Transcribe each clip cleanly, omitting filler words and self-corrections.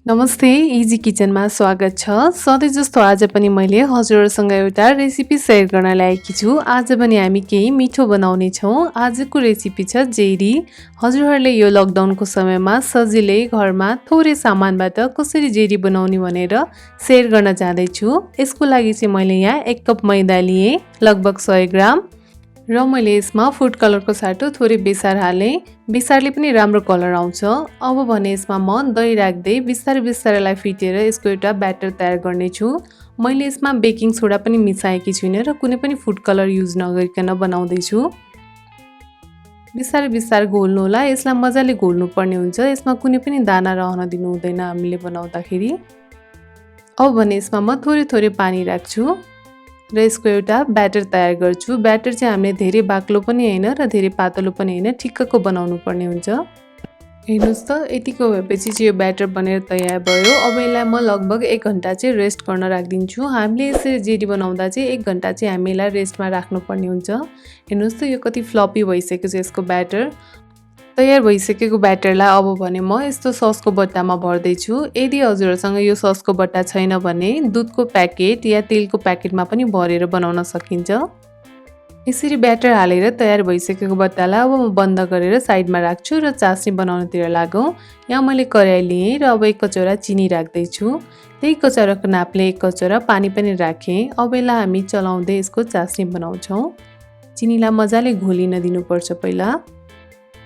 नमस्ते, इजी किचनमा स्वागत छ। सधैँ जस्तो आज पनि मैले हजुरहरूसँग एउटा रेसिपी सेयर गर्न ल्याएकी छु। आज पनि हामी केही मिठो बनाउने छौँ। आजको रेसिपी छ जेरी। हजुरहरूले यो लकडाउनको समयमा सजिलै घरमा थोरै सामानबाट कसरी जेरी बनाउने भनेर सेयर गर्न जाँदैछु। यसको लागि चाहिँ मैले यहाँ 1 कप मैदा लिएँ, लगभग 100 ग्राम, र मैले यसमा फुड कलरको साटो थोरै बेसार हालेँ। बेसारले पनि राम्रो कलर आउँछ। अब भने यसमा म दही राख्दै बिस्तारै फिटेर यसको एउटा ब्याटर तयार गर्नेछु। मैले यसमा बेकिङ सोडा पनि मिसाएकी छुइनँ र कुनै पनि फुड कलर युज नगरिकन बनाउँदैछु। बिस्तारै घोल्नु होला। यसलाई मजाले घोल्नु पर्ने हुन्छ। यसमा कुनै पनि दाना रहन दिनु हुँदैन हामीले बनाउँदाखेरि। अब भने यसमा म थोरै पानी राख्छु र यसको एउटा ब्याटर तयार गर्छु। ब्याटर चाहिँ हामीले धेरै बाक्लो पनि हैन र धेरै पातलो पनि हैन, ठिक्कको बनाउनु पर्ने हुन्छ। हेर्नुस् त, यतिको भएपछि चाहिँ यो ब्याटर बनेर तयार भयो। अब यसलाई म लगभग 1 घण्टा चाहिँ रेस्ट गर्न राख्दिन्छु। हामीले यसरी जेरी बनाउँदा चाहिँ 1 घण्टा चाहिँ हामी यसलाई रेस्टमा राख्नुपर्ने हुन्छ। हेर्नुस् त, यो कति फ्लपी भइसकेको छ यसको ब्याटर। तयार भइसकेको ब्याटरलाई अब भने म यस्तो ससको बट्टामा भर्दैछु। यदि हजुरहरूसँग यो ससको बट्टा छैन भने दुधको प्याकेट या तेलको प्याकेटमा पनि भरेर बनाउन सकिन्छ। यसरी ब्याटर हालेर तयार भइसकेको बट्टालाई अब म बन्द गरेर साइडमा राख्छु र चास्नी बनाउनतिर लागौँ। यहाँ मैले कराई लिएँ र अब 1 कचौरा चिनी राख्दैछु। त्यही कचौराको नापले 1 कचौरा पानी पनि राखेँ। अब यसलाई हामी चलाउँदै यसको चास्नी बनाउँछौँ। चिनीलाई मजाले घोलिन दिनुपर्छ पहिला।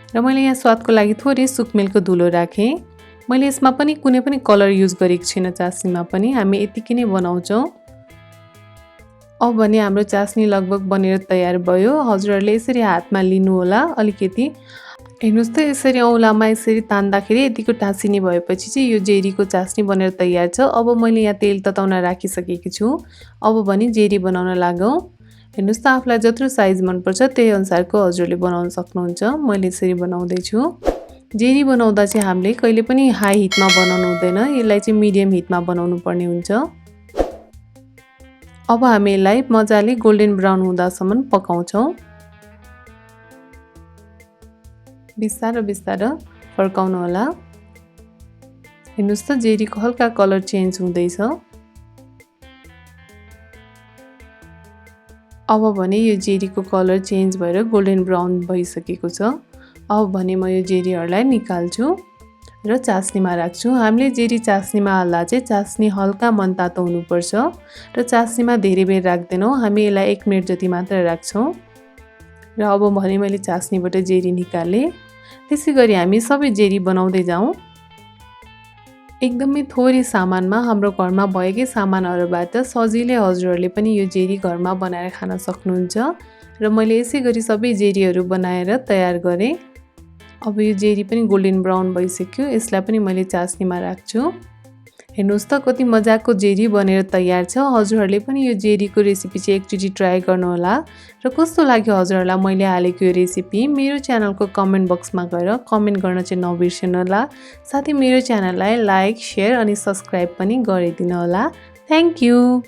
र मैले यहाँ स्वादको लागि थोरै सुकमेलको धुलो राखेँ। मैले यसमा पनि कुनै पनि कलर युज गरेको छैन। चास्नीमा पनि हामी यतिकै नै बनाउँछौँ। अब भने हाम्रो चास्नी लगभग बनेर तयार भयो। हजुरहरूले यसरी हातमा लिनु होला अलिकति। हेर्नुस् त, यसरी औँलामा यसरी तान्दाखेरि यतिको टाँसिने भएपछि चाहिँ यो जेरीको चास्नी बनेर तयार छ। अब मैले यहाँ तेल तताउन राखिसकेकी छु। अब भने जेरी बनाउन लागौँ। हेर्नुस् त, आफूलाई जत्रो साइज मनपर्छ त्यही अनुसारको हजुरले बनाउन सक्नुहुन्छ। मैले यसरी बनाउँदैछु। जेरी बनाउँदा चाहिँ हामीले कहिले पनि हाई हिटमा बनाउनु हुँदैन। यसलाई चाहिँ मिडियम हिटमा बनाउनु पर्ने हुन्छ। अब हामी यसलाई मजाले गोल्डन ब्राउन हुँदासम्म पकाउँछौँ। बिस्तारै फर्काउनु होला। हेर्नुस् त, जेरीको हल्का कलर चेन्ज हुँदैछ। अब भने यो जेरीको कलर चेन्ज भएर गोल्डन ब्राउन भइसकेको छ। अब भने म यो जेरीहरूलाई निकाल्छु र चास्नीमा राख्छु। हामीले जेरी चास्नीमा हाल्दा चाहिँ चास्नी हल्का मनतातो हुनुपर्छ र चास्नीमा धेरै बेर राख्दैनौँ। हामी यसलाई 1 मिनेट जति मात्र राख्छौँ। र अब भने मैले चास्नीबाट जेरी निकालेँ। त्यसै गरी हामी सबै जेरी बनाउँदै जाउँ। एकदमै थोरै सामानमा हाम्रो घरमा भएकै सामानहरूबाट सजिलै हजुरहरूले पनि यो जेरी घरमा बनाएर खान सक्नुहुन्छ। र मैले यसै गरी सबै जेरीहरू बनाएर तयार गरेँ। अब यो जेरी पनि गोल्डन ब्राउन भइसक्यो। यसलाई पनि मैले चास्नीमा राख्छु। हेर्नुस् त, कति मजाको जेरी बनेर तयार छ। हजुरहरूले पनि यो जेरीको रेसिपी चाहिँ एकचोटि ट्राई गर्नुहोला। र कस्तो लाग्यो हजुरहरूलाई मैले हालेको यो रेसिपी, मेरो च्यानलको कमेन्ट बक्समा गएर कमेन्ट गर्न चाहिँ नबिर्सनुहोला। साथै मेरो च्यानललाई लाइक, शेयर अनि सब्स्क्राइब पनि गरिदिनु होला। Thank you.